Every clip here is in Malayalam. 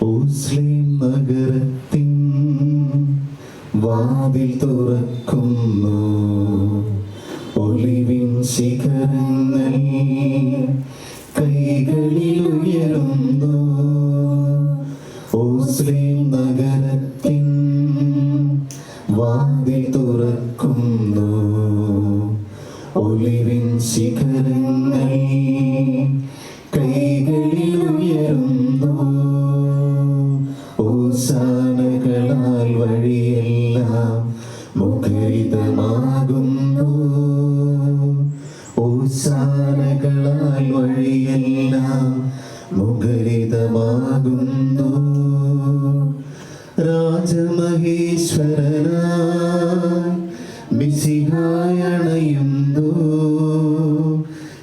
ഓസ്ലേം നഗരത്തിൻ വാതിൽ തുറക്കുന്നു, ഒലിവിൻ ശിഖരങ്ങൾ കൈകളിൽ ഉയരുന്നു. ഓസ്ലേം നഗരത്തിൻ വാതിൽ തുറക്കുന്നു, ഒലിവിൻ ശിഖരങ്ങൾ കൈകളിൽ ഉയരുന്നു. ഓശാനകളാൽ വഴിയെല്ലാം മുഖരിതമാകുന്നു, ഓശാനകളാൽ വഴിയെല്ലാം മുഖരിതമാകുന്നു. രാജമഹേശ്വരനായി മിശിഹായണയുന്നു,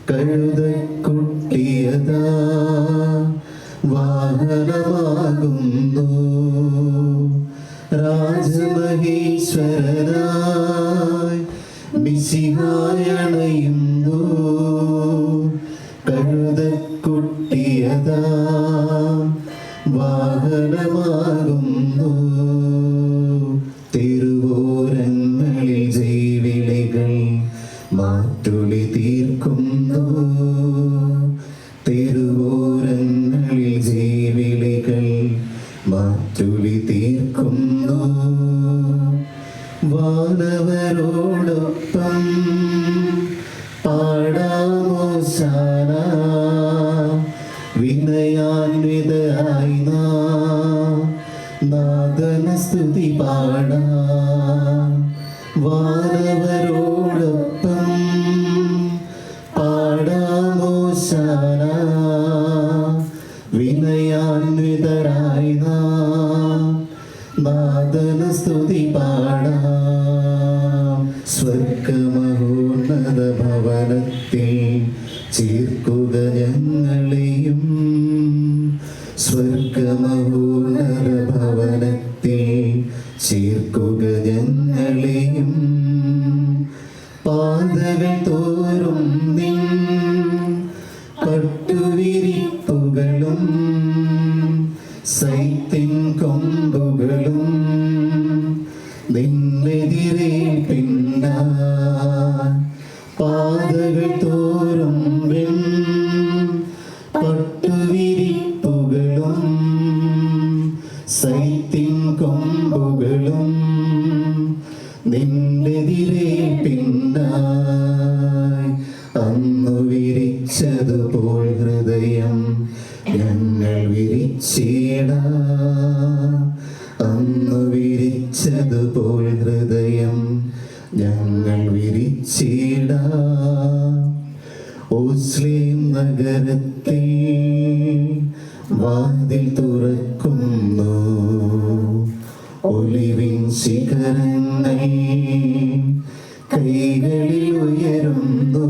കഴുതക്കുട്ടിയതാ വാഹനമാകുന്നു. രാജമഹേശ്വരനായി മിശിഹായണയുന്നു, കഴുതക്കുട്ടിയതാ വാഹനമാകുന്നു. തിരുവോരങ്ങളിൽ ജൈവിളികൾ മാറ്റുളി തീർക്കുന്നു, തിരുവോരങ്ങളിൽ ജൈവിളികൾ മാറ്റുളി തീർക്കുന്നു. വാനവരോടൊപ്പം പാടാമോശാന, വിനയാന്വിതയായി നാദന സ്തുതി പാടാം. വാനവരോടൊപ്പം പാടാമോശാന, വിനയാന്വിതരായി നാദന സ്തുതി പാടാം. സ്വർഗമഹോന്നത ഭവനത്തിൽ ചേർക്കുക ഞങ്ങളെയും, സ്വർഗമഹോന്നത ഭവനത്തിൽ ചേർക്കുക ഞങ്ങളെയും. പാതകൾ തോറും നിൻ പട്ടുവിരിപ്പുകളും സൈത്തിൻ കൊമ്പുകളും നിന്നെതിരേൽപ്പിന്നാൻ. പാതകൾ തോറും പട്ടുവിരിപ്പുകളും സൈത്തിൻ കൊമ്പുകളും നിന്നെതിരേൽപ്പിന്നാൻ. അന്നു വിരിച്ചതുപോൽ ഹൃദയം ഞങ്ങൾ വിരിച്ചിടാം, അന്നു വിരിച്ചതുപോൽ ഹൃദയം ഞങ്ങൾ വിരിച്ചിടാം. ഓസ്ലേം നഗരത്തിൽ വാതിൽ തുറക്കുന്നു, ഒലിവിൻ ശിഖരങ്ങൾ കൈകളിൽ ഉയരുന്നു.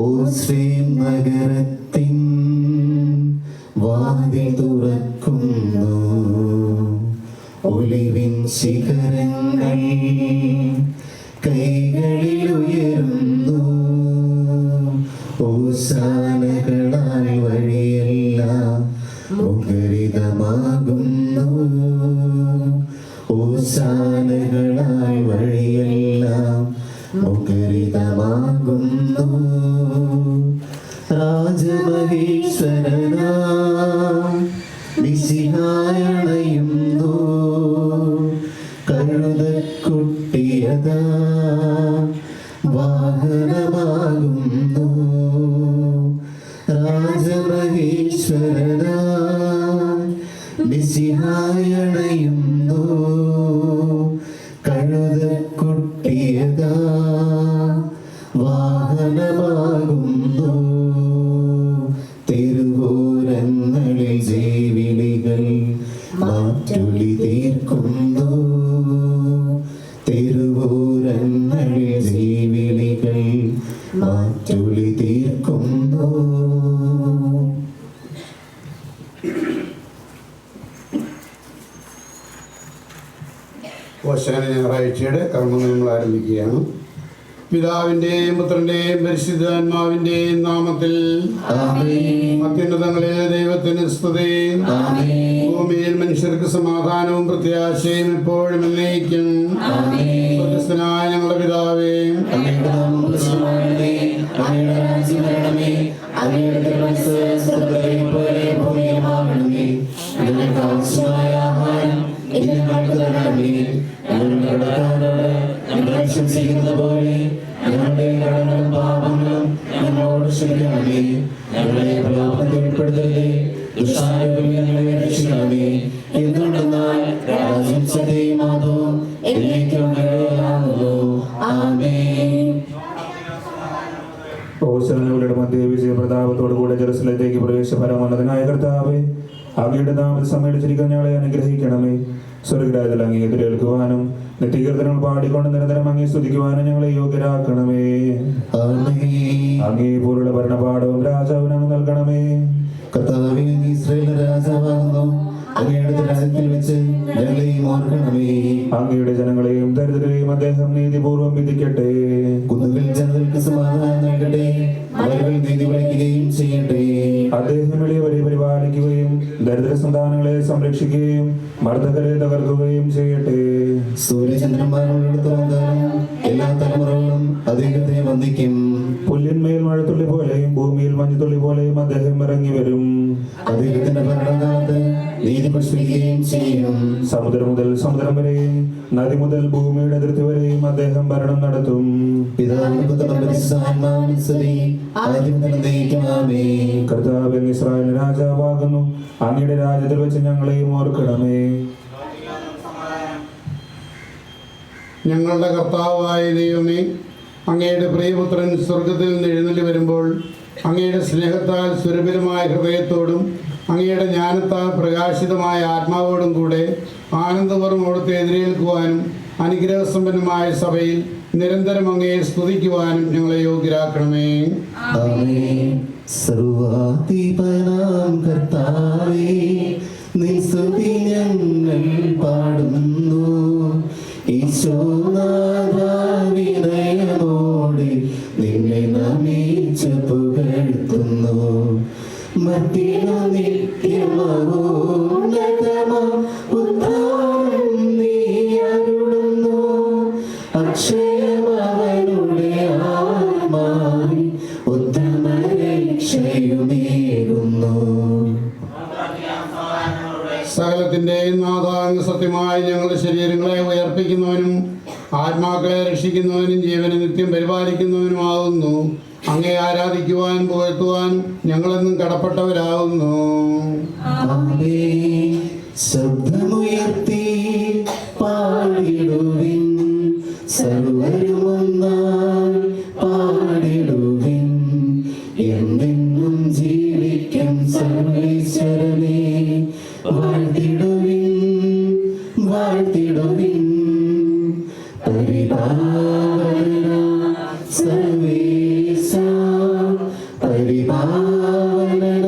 ഓസ്ലേം നഗരത്തിൻ വാതിൽ തുറക്കുന്നു, ഒലിവിൻ ശിഖരങ്ങൾ കൈകളിൽ ഉയരുന്നു. ഓശാനകളാൽ വഴിയെല്ലാം മുഖരിതമാകുന്നു, ഓശാനകളാൽ വഴിയെല്ലാം മുഖരിതമാകുന്നു. രാജമഹേശ്വരനായി മിശിഹായണയുന്നു, കഴുതക്കുട്ടിയതാ വാഹനമാകുന്നു. രാജമഹേശ്വരനായി മിശിഹായണയുന്നു, കഴുതക്കുട്ടിയതാ വാഹനമാകുന്നു. തിരുവോരങ്ങളിൽ ജൈവിളികൾ മാറ്റുളി തീർക്കുന്നു, തിരുവോരങ്ങളിൽ ജൈവിളികൾ മാറ്റുളി തീർക്കുന്നു. ഓശാന ഞായറാഴ്ചയുടെ കർമ്മങ്ങൾ നമ്മൾ ആരംഭിക്കുകയാണ്. പിതാവിന്റെയും പുത്രന്റെയും പരിശുദ്ധാത്മാവിന്റെയും നാമത്തിൽ അത്യുന്നതങ്ങളിൽ ദൈവത്തിന് സ്തുതി. ഭൂമിയിൽ മനുഷ്യർക്ക് സമാധാനവും പ്രത്യാശയും എപ്പോഴും എന്നേക്കും. സ്വർഗ്ഗസ്ഥനായ ഞങ്ങളുടെ പിതാവേ, പോലെ ഞങ്ങളുടെ കടങ്ങളും പാപങ്ങളും ഞങ്ങളോട് ക്ഷമിക്കണമേ. ഞങ്ങളെ പ്രലോഭനത്തിൽ ഉൾപ്പെടുത്തരുതേ, ദുഷ്ടാരൂപിൽ ഞങ്ങളെ രക്ഷിക്കണമേ. എന്തുകൊണ്ടെന്നാൽ രാജ്യവും ശക്തിയും മഹത്വവും എന്നേക്കും അങ്ങയുടേതാകുന്നു. ആമേൻ. ഓശനങ്ങളുടെ മധ്യ വിജയപ്രതാപത്തോടു കൂടെ ജെറുസലേത്തേക്ക് പ്രവേശപരമുള്ളതിനായ കർത്താവേ, അങ്ങയുടെ നാമത്തിൽ സമ്മേളിച്ചിരിക്കുന്ന ഞങ്ങളെ അനുഗ്രഹിക്കണമേ. സ്വർഗ്ഗരാജ്യത്തിൽ അങ്ങേ എതിരേൽക്കുവാനും നിത്യകീർത്തനങ്ങൾ പാടിക്കൊണ്ട് നിരന്തരം അങ്ങേ സ്തുതിക്കുവാനും ഞങ്ങളെ യോഗ്യരാക്കണമേ. അങ്ങേ പോലുള്ള ഭരണപാഠവും രാജാവിന് അങ്ങ് നൽകണമേ. കർത്താവേ, നീ ഇസ്രായേലിന്റെ രാജാവാകുന്നു. അങ്ങയുടെ രാജ്യത്തിൽ വെച്ച് ഞങ്ങളെയും ഓർക്കണമേ. അങ്ങയുടെ ജനങ്ങളെയും ദരിദ്രരെയും അദ്ദേഹം നീതിപൂർവ്വം വിധിക്കട്ടെ. കുന്നുകളിൽ ജനങ്ങൾക്ക് സമാധാനം നൽകട്ടെ, മലകൾ നീതി വിളയ്ക്കുകയും ചെയ്യട്ടെ. അദ്ദേഹം എളിയവരെ പരിപാലിക്കുകയും ദരിദ്ര സന്താനങ്ങളെ സംരക്ഷിക്കുകയും മർദ്ദകരെ തകർക്കുകയും ചെയ്യട്ടെ. സൂര്യചന്ദ്രന്മാരോടത്തോളം കാലം എല്ലാ തലമുറകളും അദ്ദേഹത്തെ വന്ദിക്കും. പുല്ലിന്മേൽ മഴത്തുള്ളി പോലെയും ഭൂമിയിൽ മഞ്ഞുതുള്ളി പോലെയും അദ്ദേഹം ഇറങ്ങി വരും. അദ്ദേഹത്തിന്റെ ഭരണകാലത്ത് നീതി പുഷ്പിക്കുകയും ചെയ്യും. സമുദ്രം മുതൽ സമുദ്രം വരെയും നദി മുതൽ ഭൂമിയുടെ അതിർത്തി വരെയും അദ്ദേഹം ഭരണം നടത്തും. പിതാവിനും പുത്രനും പരിശുദ്ധാത്മാവിനും സ്തുതി, ആദ്യം മുതൽ എന്നേക്കും. ആമേൻ. കർത്താവ് ഇസ്രായേലിന്റെ രാജാവാകുന്നു. അങ്ങയുടെ രാജ്യത്തിൽ വെച്ച് ഞങ്ങളെയും ഓർക്കണമേ. ഞങ്ങളുടെ കർത്താവായ ദൈവമേ, അങ്ങയുടെ പ്രിയപുത്രൻ സ്വർഗത്തിൽ നിന്ന് എഴുന്നള്ളി വരുമ്പോൾ അങ്ങയുടെ സ്നേഹത്താൽ സുരഭിതമായ ഹൃദയത്തോടും അങ്ങയുടെ ജ്ഞാനത്താൽ പ്രകാശിതമായ ആത്മാവോടും കൂടെ ആനന്ദപൂർവ്വം അവിടുത്തെ എതിരേൽക്കുവാനും അനുഗ്രഹസമ്പന്നമായ സഭയിൽ നിരന്തരം അങ്ങയെ സ്തുതിക്കുവാനും ഞങ്ങളെ യോഗ്യരാക്കണമേ. സർവാധിപനാം കർത്താവേ, നിൻ സ്തുതി ഞങ്ങൾ പാടുന്നു. ഈശോനാഥവിനയമോടെ നിന്നെ നമിച്ചു പുകഴ്ത്തുന്നു. മത്തിനു നിത്യമോന്നതമാം ഉദ്ധാനം നീ അരുളുന്നു. അക്ഷയമവനുടെ ആത്മാവിൽ ഉത്തമരക്ഷയുമേകുന്നു. സകലത്തിൻ്റെയും നാഥാങ് സത്യമായി ഞങ്ങളുടെ ശരീരങ്ങളെ ഉയർപ്പിക്കുന്നവനും ആത്മാക്കളെ രക്ഷിക്കുന്നവനും ജീവനെ നിത്യം പരിപാലിക്കുന്നവനുമാകുന്നു. അങ്ങേ ആരാധിക്കുവാനും പുകഴ്ത്തുവാനും ഞങ്ങളെന്നും കടപ്പെട്ടവരാകുന്നു. ശബ്ദമുയർത്തി പാടിടുവിൻ, സർവരുമൊന്നായി പാടിടുവിൻ. എന്നെന്നും ജീവിക്കും സർവേശ്വരനെ വാഴ്ത്തിടുവിൻ, വാഴ്ത്തിടുവിൻ. പരിപാലന സർവേശ, പരിപാലന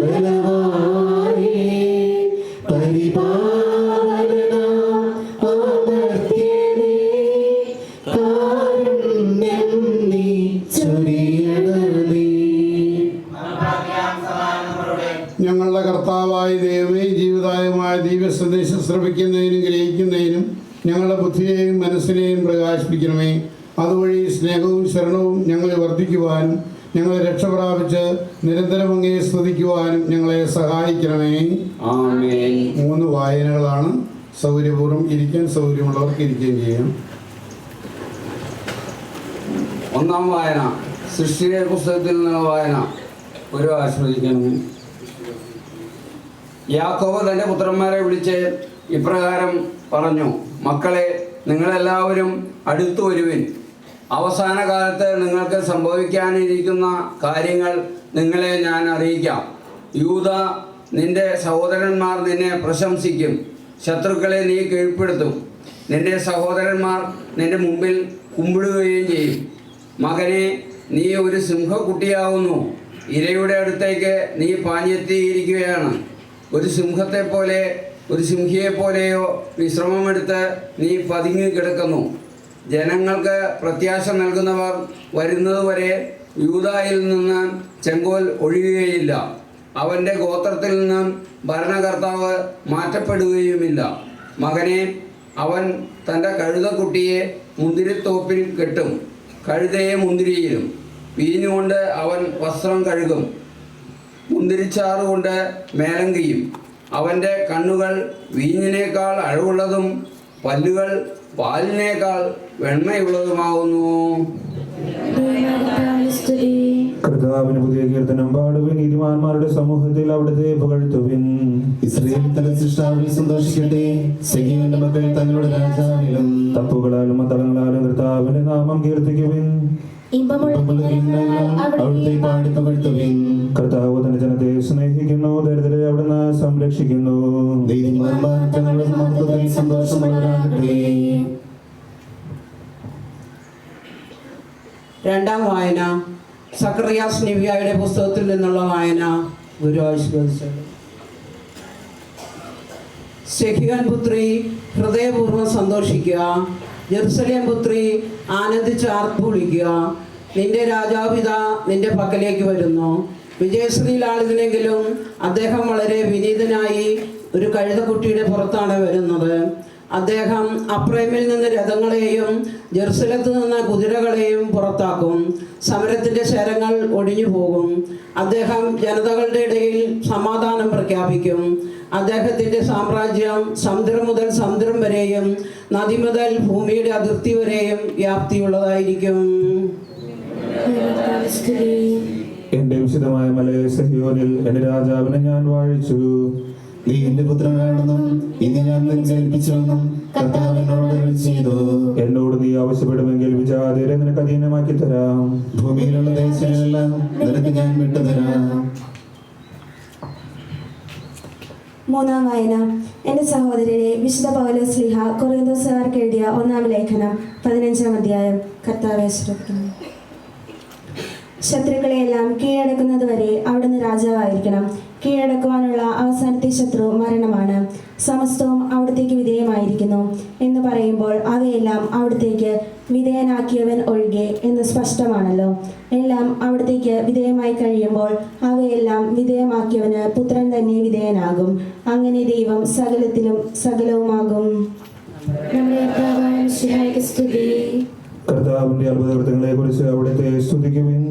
ബലവാനേ, പരിപാലന അമർത്യനേ, കാരുണ്യം നീ ചൊരിയണമേ. ഞങ്ങളുടെ കർത്താവായ ദൈവമേ, ജീവിതായമായ ദിവ്യ സന്ദേശം ശ്രവിക്കുന്നതിനും ഗ്രഹിക്കുന്നതിനും ഞങ്ങളുടെ ബുദ്ധിയെയും മനസ്സിനെയും പ്രകാശിപ്പിക്കണമേ. അതുവഴി സ്നേഹവും ശരണവും ഞങ്ങളെ വർദ്ധിക്കുവാനും ഞങ്ങളെ രക്ഷ പ്രാപിച്ച് നിരന്തരം അങ്ങയെ സ്തുതിക്കുവാനും ഞങ്ങളെ സഹായിക്കണമേ. ആമേൻ. 3 വായനകളാണ്. സൗകര്യപൂർവ്വം ഇരിക്കാൻ സൗകര്യമുള്ളവർക്ക് ഇരിക്കുകയും ചെയ്യാം. ഒന്നാം വായന സൃഷ്ടിയുടെ പുസ്തകത്തിൽ നിന്നുള്ള വായന. ഒരു ആശ്രയിക്കണം. യാക്കോബ് തൻ്റെ പുത്രന്മാരെ വിളിച്ച് ഇപ്രകാരം പറഞ്ഞു: മക്കളെ, നിങ്ങളെല്ലാവരും അടുത്തു വരുവിൻ. അവസാന കാലത്ത് നിങ്ങൾക്ക് സംഭവിക്കാനിരിക്കുന്ന കാര്യങ്ങൾ നിങ്ങളെ ഞാൻ അറിയിക്കാം. യൂദ, നിന്റെ സഹോദരന്മാർ നിന്നെ പ്രശംസിക്കും. ശത്രുക്കളെ നീ കീഴ്പ്പെടുത്തും. നിന്റെ സഹോദരന്മാർ നിന്റെ മുമ്പിൽ കുമ്പിടുകയും ചെയ്യും. മകനെ, നീ ഒരു സിംഹക്കുട്ടിയാവുന്നു. ഇരയുടെ അടുത്തേക്ക് നീ പാഞ്ഞെത്തിയിരിക്കുകയാണ്. ഒരു സിംഹത്തെപ്പോലെ, ഒരു സിംഹിയെപ്പോലെയോ വിശ്രമമെടുത്ത് നീ പതുങ്ങി കിടക്കുന്നു. ജനങ്ങൾക്ക് പ്രത്യാശ നൽകുന്നവർ വരുന്നതുവരെ യൂദായിൽ നിന്ന് ചെങ്കോൽ ഒഴിയുകയില്ല. അവൻ്റെ ഗോത്രത്തിൽ നിന്നും ഭരണകർത്താവ് മാറ്റപ്പെടുകയുമില്ല. മകനെ, അവൻ തൻ്റെ കഴുതക്കുട്ടിയെ മുന്തിരിത്തോപ്പിൽ കെട്ടും, കഴുതയെ മുന്തിരിയിലും. വീഞ്ഞുകൊണ്ട് അവൻ വസ്ത്രം കഴുകും, മുന്തിരിച്ചാറ് കൊണ്ട് മേലങ്കിയും. അവൻ്റെ കണ്ണുകൾ വീഞ്ഞിനേക്കാൾ അഴകുള്ളതും പല്ലുകൾ പാലിനേക്കാൾ വെണ്മയുള്ളതുമാകുന്നു. കർത്താവിന് പുതിയ കീർത്തനം പാടുവിൻ, നീതിമാന്മാരുടെ സമൂഹത്തിൽ അവിടുത്തെ പുകഴ്ത്തുവിൻ. ഇസ്രായേൽ തന്റെ സൃഷ്ടാവിൽ സന്തോഷിക്കട്ടെ, സഖീവന്റെ മക്കൾ തങ്ങളുടെ രാജാവിലും. തപ്പുകളാലും മത്തളങ്ങളാലും കർത്താവിന്റെ നാമം കീർത്തിക്കുവിൻ. അവിടുത്തെ പാടി പുകഴ്ത്തുവിൻ. കർത്താവ് തന്റെ ജനത്തെ സ്നേഹിക്കുന്നു, ദരിദ്രരെ അവിടുന്ന് സംരക്ഷിക്കുന്നു. നീതിമാന്മാർ തങ്ങളുടെ മഹത്വത്തിൽ സന്തോഷമുള്ളവരാകട്ടെ. രണ്ടാം വായന സക്കറിയാസ് നിവ്യായുടെ പുസ്തകത്തിൽ നിന്നുള്ള വായന. ഗുരു ആശീർവദിച്ചത്. സെഹിയോൻ പുത്രി, ഹൃദയപൂർവ്വം സന്തോഷിക്കുക. ജെറുസലേം പുത്രി, ആനന്ദിച്ച് ആർപ്പ് വിളിക്കുക. നിന്റെ രാജാവിത നിന്റെ പക്കലേക്ക് വരുന്നു. വിജയശ്രീലാളിതിനെങ്കിലും അദ്ദേഹം വളരെ വിനീതനായി ഒരു കഴുതക്കുട്ടിയുടെ പുറത്താണ് വരുന്നത്. അദ്ദേഹം അപ്രേമിൽ നിന്ന് രഥങ്ങളെയും ജെറുസലത്ത് നിന്ന് കുതിരകളെയും പുറത്താക്കും. സമരത്തിൻ്റെ ശരങ്ങൾ ഒടിഞ്ഞു പോകും. അദ്ദേഹം ജനതകളുടെ ഇടയിൽ സമാധാനം പ്രഖ്യാപിക്കും. അദ്ദേഹത്തിൻ്റെ സാമ്രാജ്യം സമുദ്രം മുതൽ സമുദ്രം വരെയും നദി മുതൽ ഭൂമിയുടെ അതിർത്തി വരെയും വ്യാപ്തിയുള്ളതായിരിക്കും. എന്റെ വിശുദ്ധമായ മലയെ സെഹിയോനിൽ എന്റെ രാജാവിനെ ഞാൻ വാഴിച്ചു. നീ എന്റെ പുത്രനാണെന്നും ഇനി ഞാൻ നിന്നെ ഏൽപ്പിച്ചുവെന്നും കർത്താവ് എന്നോട് അരുളി ചെയ്തു. എന്നോട് നീ ആവശ്യപ്പെടുമെങ്കിൽ വിജാതിരെ നിനക്ക് അധീനമാക്കി തരാം. ഭൂമിയിലുള്ള ദേശങ്ങളെല്ലാം നിനക്ക് ഞാൻ വിട്ടുതരാം. മൂന്നാം വായന. എൻ്റെ സഹോദരരെ, വിശുദ്ധ പൗലോസ്ലീഹ കൊറിന്തോസുകാർക്ക് എഴുതിയ 1-ാം ലേഖനം 15-ാം അധ്യായം. കർത്താവേ ശ്രദ്ധിക്കുന്നു. ശത്രുക്കളെയെല്ലാം കീഴടക്കുന്നത് വരെ അവിടുന്ന് രാജാവായിരിക്കണം. കീഴടക്കുവാനുള്ള അവസാനത്തെ ശത്രു മരണമാണ്. സമസ്തവും അവിടത്തേക്ക് വിധേയമായിരിക്കുന്നു എന്ന് പറയുമ്പോൾ അവയെല്ലാം അവിടത്തേക്ക് വിധേയനാക്കിയവൻ ഒഴികെ എന്ന് സ്പഷ്ടമാണല്ലോ. എല്ലാം അവിടത്തേക്ക് വിധേയമായി കഴിയുമ്പോൾ അവയെല്ലാം വിധേയമാക്കിയവന് പുത്രൻ തന്നെ വിധേയനാകും. അങ്ങനെ ദൈവം സകലത്തിലും സകലവുമാകും. കർത്താവിന്റെ അത്ഭുതകൃത്യങ്ങളെ കുറിച്ച് അവിടുത്തെ സ്തുതിക്കുവിൻ.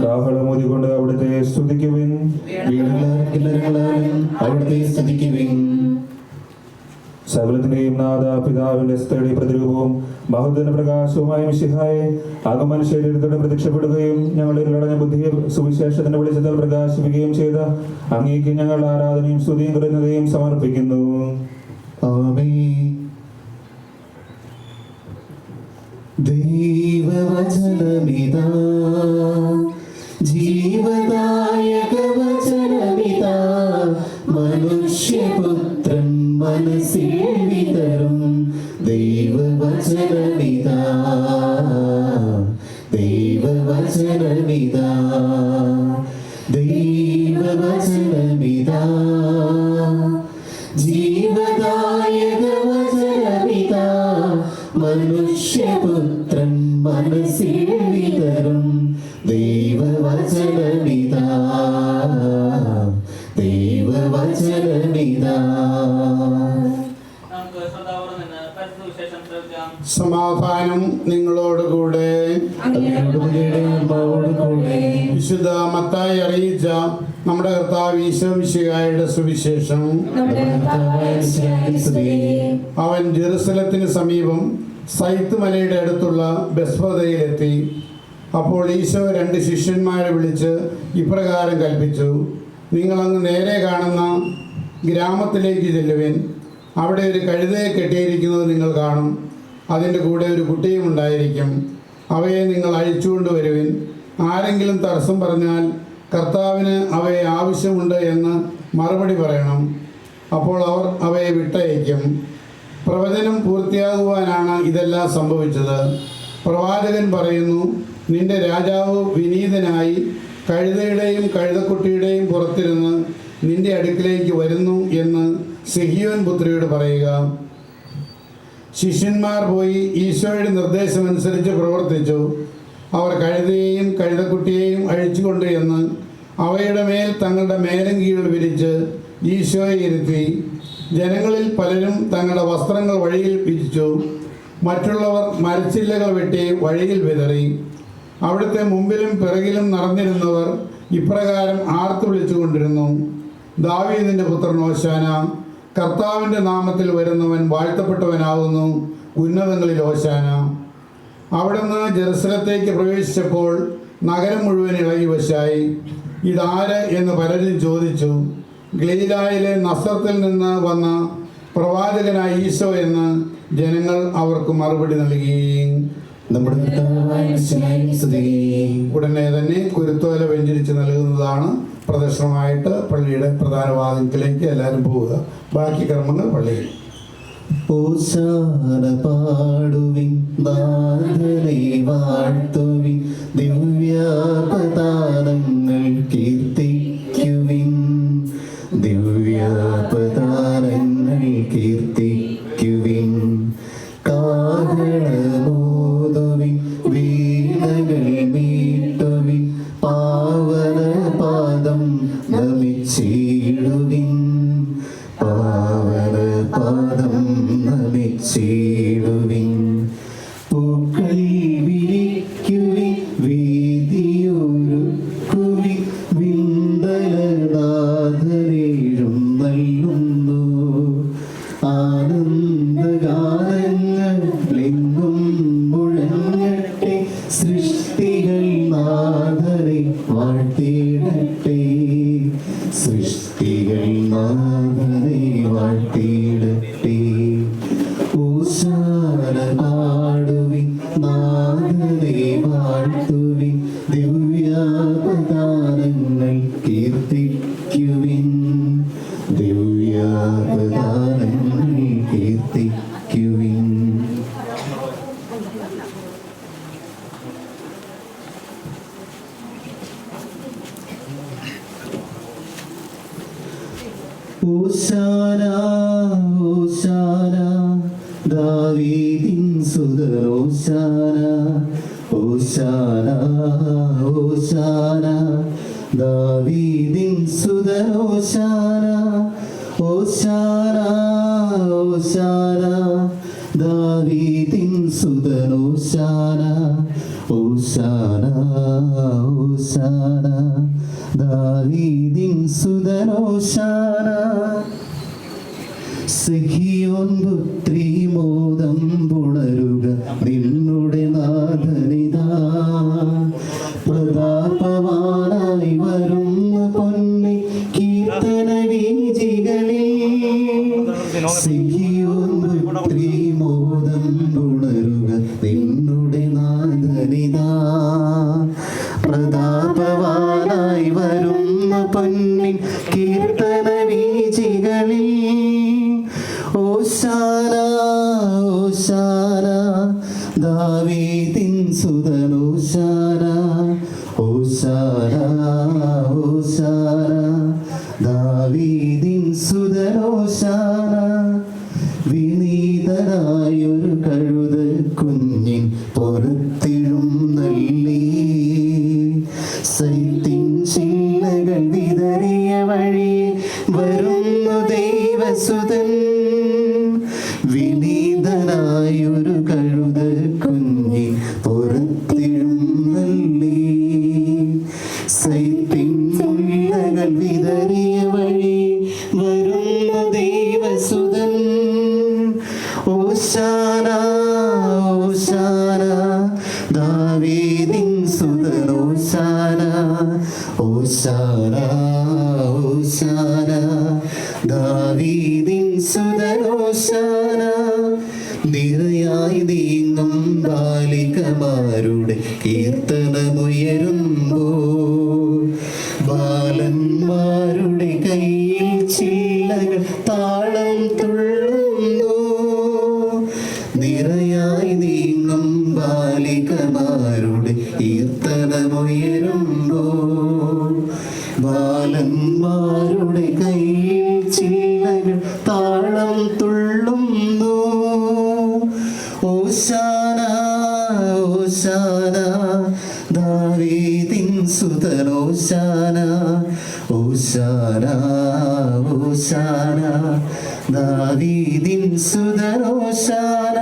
കാഹളമോദിക്കൊണ്ട് അവിടുത്തെ സ്തുതിക്കുവിൻ. സകലത്തിന്റെയും നാഥ, പിതാവിന്റെ സ്ത്രീ പ്രതിരൂപവും ബഹുദിന പ്രകാശവുമായ മിശിഹായെ ആഗമന ശരീരത്തോടെ പ്രത്യക്ഷപ്പെടുകയും ഞങ്ങളുടെ ഇരുളടഞ്ഞ ബുദ്ധിയെ സുവിശേഷത്തിന്റെ വെളിച്ചത്താൽ പ്രകാശിപ്പിക്കുകയും ചെയ്ത അങ്ങേക്ക് ഞങ്ങൾ ആരാധനയും സ്തുതിയും കൃതജ്ഞതയും സമർപ്പിക്കുന്നു. ദൈവവചനമിതാ, ജീവദായക വചനമിതാ, മനുഷ്യപുത്രൻ മനസ്സിൽ വിതറും. ദൈവവചനമിതാ, ദൈവവചനമിതാ, ദൈവവചനമിതാ, ജീവദായക വചനമിതാ, മനുഷ്യപുത്രൻ മനസ്സിൽ വിതറും. ദൈവവചനമിതാ, ദൈവവചനമിതാ. സമാധാനം നിങ്ങളോടുകൂടെ. വിശുദ്ധ മത്തായി അറിയിച്ച നമ്മുടെ കർത്താവ് ഈശോ മിശിഹായുടെ സുവിശേഷം. അവൻ ജെറുസലത്തിന് സമീപം സൈത്ത് മലയുടെ അടുത്തുള്ള ബെത്ഫഗയിലെത്തി. അപ്പോൾ ഈശോ 2 ശിഷ്യന്മാരെ വിളിച്ച് ഇപ്രകാരം കൽപ്പിച്ചു: നിങ്ങളങ്ങ് നേരെ കാണുന്ന ഗ്രാമത്തിലേക്ക് ചെല്ലുവിൻ. അവിടെ ഒരു കഴുതയെ കെട്ടിയിരിക്കുന്നത് നിങ്ങൾ കാണും. അതിൻ്റെ കൂടെ ഒരു കുട്ടിയും ഉണ്ടായിരിക്കും. അവയെ നിങ്ങൾ അഴിച്ചുകൊണ്ട് വരുവിൻ. ആരെങ്കിലും തടസ്സം പറഞ്ഞാൽ കർത്താവിന് അവയെ ആവശ്യമുണ്ട് എന്ന് മറുപടി പറയണം. അപ്പോൾ അവർ അവയെ വിട്ടയക്കും. പ്രവചനം പൂർത്തിയാകുവാനാണ് ഇതെല്ലാം സംഭവിച്ചത്. പ്രവാചകൻ പറയുന്നു: നിന്റെ രാജാവ് വിനീതനായി കഴുതയുടെയും കഴുതക്കുട്ടിയുടെയും പുറത്തിരുന്ന് നിന്റെ അടുക്കിലേക്ക് വരുന്നു എന്ന് സിഹിയോൻ പുത്രിയോട് പറയുക, ശിഷ്യന്മാർ പോയി ഈശോയുടെ നിർദ്ദേശമനുസരിച്ച് പ്രവർത്തിച്ചു. അവർ കഴുതയെയും കഴുതക്കുട്ടിയെയും അഴിച്ചുകൊണ്ട് എന്ന് അവയുടെ മേൽ തങ്ങളുടെ മേലങ്കികൾ വിരിച്ച് ഈശോയെ ഇരുത്തി. ജനങ്ങളിൽ പലരും തങ്ങളുടെ വസ്ത്രങ്ങൾ വഴിയിൽ വിരിച്ചു. മറ്റുള്ളവർ മരച്ചില്ലകൾ വെട്ടി വഴിയിൽ വിതറി. അവിടുത്തെ മുമ്പിലും പിറകിലും നടന്നിരുന്നവർ ഇപ്രകാരം ആർത്തു വിളിച്ചുകൊണ്ടിരുന്നു, ദാവീദിൻ്റെ പുത്രൻ ഓശാന, കർത്താവിൻ്റെ നാമത്തിൽ വരുന്നവൻ വാഴ്ത്തപ്പെട്ടവനാകുന്നു, ഉന്നതങ്ങളിൽ ഓശാന. അവിടുന്ന് ജെറുസലത്തേക്ക് പ്രവേശിച്ചപ്പോൾ നഗരം മുഴുവൻ ഇളകി വശായി. ഇതാര് എന്ന് പലരും ചോദിച്ചു. ഗലീലായിലെ നസറത്തിൽ നിന്ന് വന്ന പ്രവാചകനായ ഈശോ എന്ന് ജനങ്ങൾ അവർക്ക് മറുപടി നൽകി. നമ്മുടെ കർത്താവായ മിശിഹായെ സ്തുതി. ഉടനെ തന്നെ കുരുത്തോല വെഞ്ചരിച്ച് നൽകുന്നതാണ്. പ്രദക്ഷിണമായിട്ട് പള്ളിയുടെ പ്രധാന വാതിൽക്കലേക്ക് എല്ലാവരും പോവുക. ബാക്കി കർമ്മങ്ങൾ പള്ളിയിൽ. ഓശാന പാടുവിൻ, നാഥനെ വാഴ്ത്തുവിൻ, ദിവ്യാപദാനങ്ങൾ കീർത്തിക്കുവിൻ, ദിവ്യാപദാനങ്ങൾ കീർത്തിക്കുവിൻ. കാഹളമോതുവിൻ, വീണകൾ മീട്ടുവിൻ, പാവനപാദം നമിച്ചിടുവിൻ, പാവനപാദം നമിച്ചിടുവിൻ. പൂക്കൾ വിരിക്കുവിൻ, വീതിയൊരുക്കുവിൻ, വിന്തലനാഥരേഴും നൽകുന്നു. ആനന്ദഗാനങ്ങളെങ്ങും മുഴങ്ങട്ടെ, സൃഷ്ടികൾ നാഥനെ വാഴ്ത്തിയിടട്ടെ, സൃഷ്ടികൾ നാഥനെ വാഴ്ത്തിയിടട്ടെ. ഓശാന പാടുവിൻ, നാഥനെ വാഴ്ത്തുവിൻ, ദിവ്യാപദാനങ്ങൾ കീർത്തിക്കുവിൻ, ദിവ്യാപദാനങ്ങൾ കീർത്തിക്കുവിൻ. ഓശാന ഓശാന ദാവീദിൻ സുതൻ ഓശാന, ഓശാന ഓശാന ദാവീദിൻ സുതൻ ഓശാന, ഓശാന ഓശാന ദാവീദിൻ സുതൻ ഓശാന, ഓശാന ഓശാന ദാവീദിൻ സുതൻ ഓശാന. സിഹിയോൻ പുത്രി മോദം പുണരുക, നിന്നുടെ നാഥനിതാ, പ്രതാപവാനായി വരുന്ന പൊന്നി കീർത്തന വീജികളിൽ. സിഹിയോൻ പുത്രി മോദം പുണരുക, നിന്നുടെ നാഥനിതാ, പ്രതാപവാനായി വരുന്ന പൊന്നി കീർത്തന വീജികളിൽ. ഓശാന ഓശാന ദാവീദിൻ സുതൻ ഓശാന, ഓശാന ഓശാന ദാവീദിൻ സുതൻ ഓശാന. വിനീതനായൊരു കഴുത കുഞ്ഞിൻ പുറത്തിഴും നല്ലി, സൈത്തിൻ ചില്ലകൾ വിതറിയ വഴി വരുന്നു ദൈവസുതൻ. വിനീതനായൊരു കഴുത കുഞ്ഞിൻ പുറത്തിഴും നല്ലി, സൈത്തിൻ ചില്ലകൾ വിതറിയ വഴി വരുന്നു ദൈവസുതൻ. ഓശാന ഓശാന ദാവീദിൻ സുതൻ ഓശാന, ഓശാന ഓശാന ദാവീദിൻ സുതൻ ഓശാന. നിറയായി നീങ്ങും ബാലികമാരുടെ കീർത്തനമുയരുമ്പോൾ, ബാലന്മാരുടെ കയ്യിൽ ചില്ലകൾ താളം തുള്ളുന്നു. നിറയായി നീങ്ങും ബാലികമാരുടെ കീർത്തനമുയരുമ്പോൾ, ബാലന്മാരുടെ കയ്യിൽ ചില്ലകൾ താളം ദാവീദിൻ സുതൻ ഓശാന ഓശാന ഓശാന ദാവീദിൻ സുതൻ ഓശാന.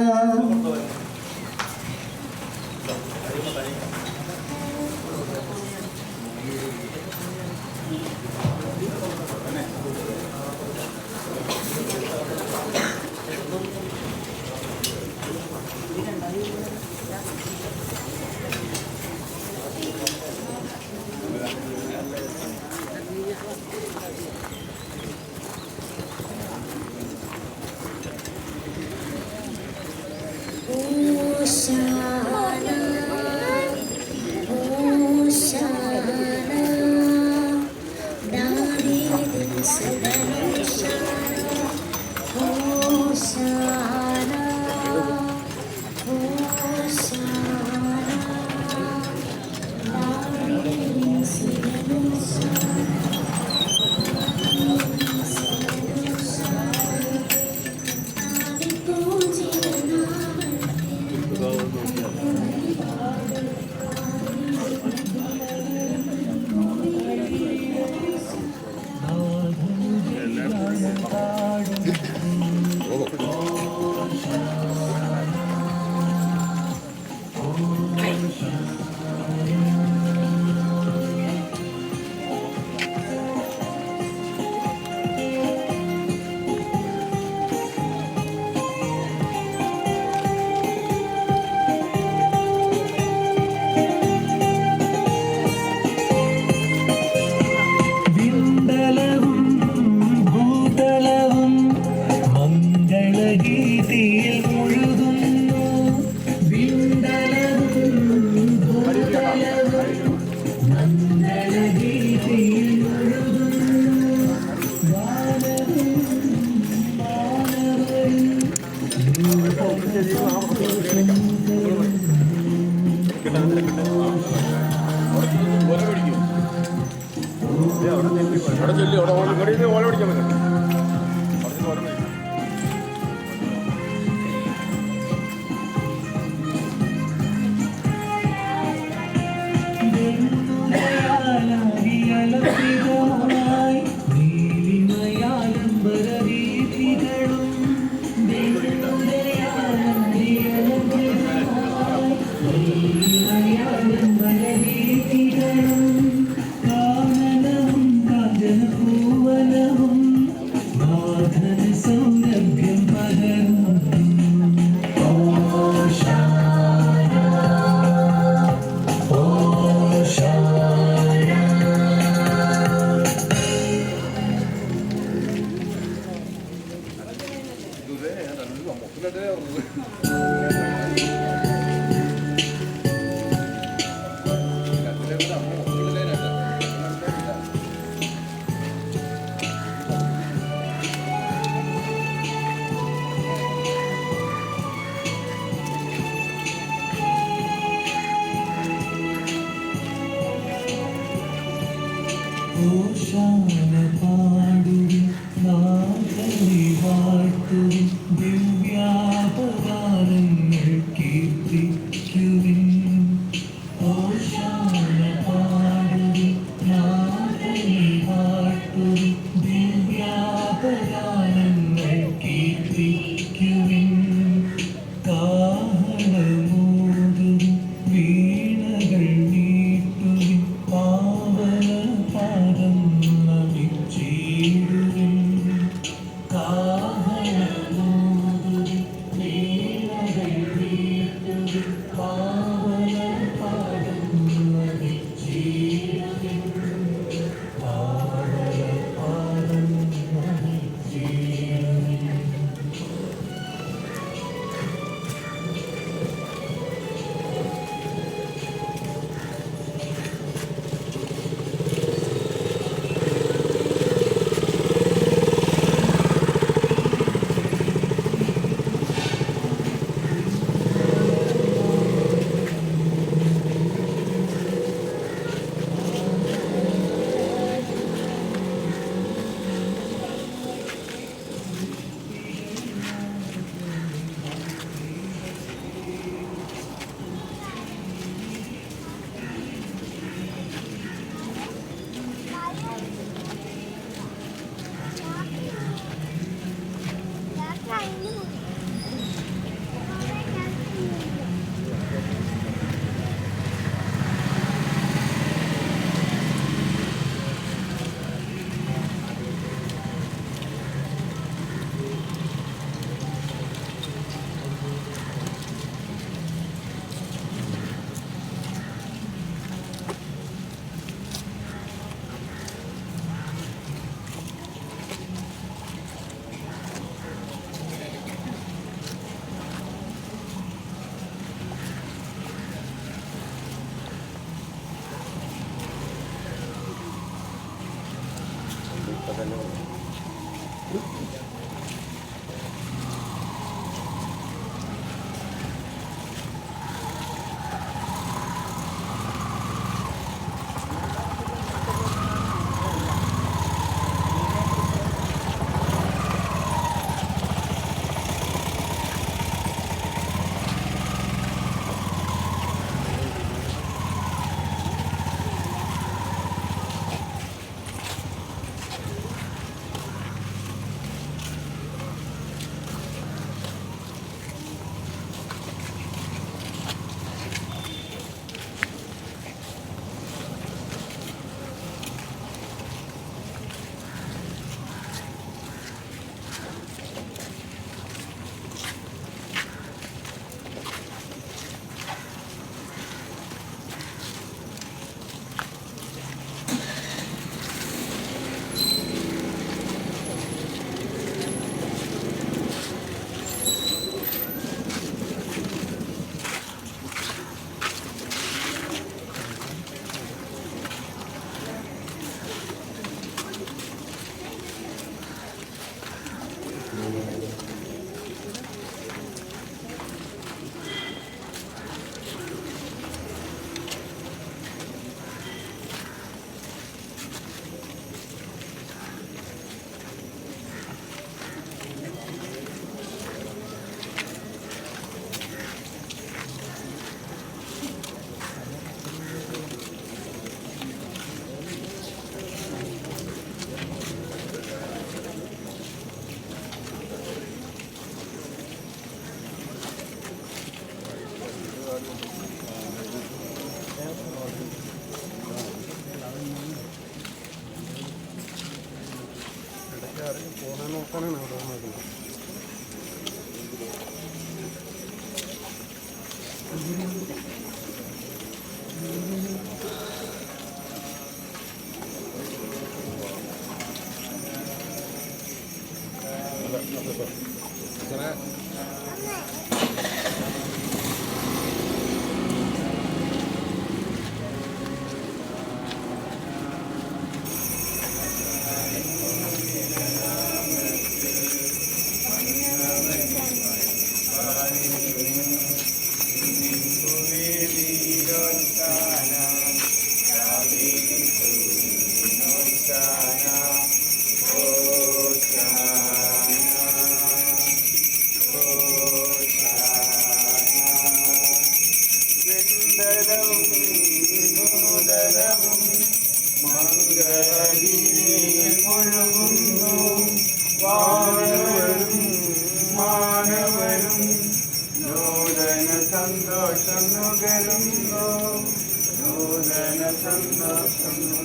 കാഹളം സന്തോഷം നുകരുന്നു നൂതന സന്തോഷം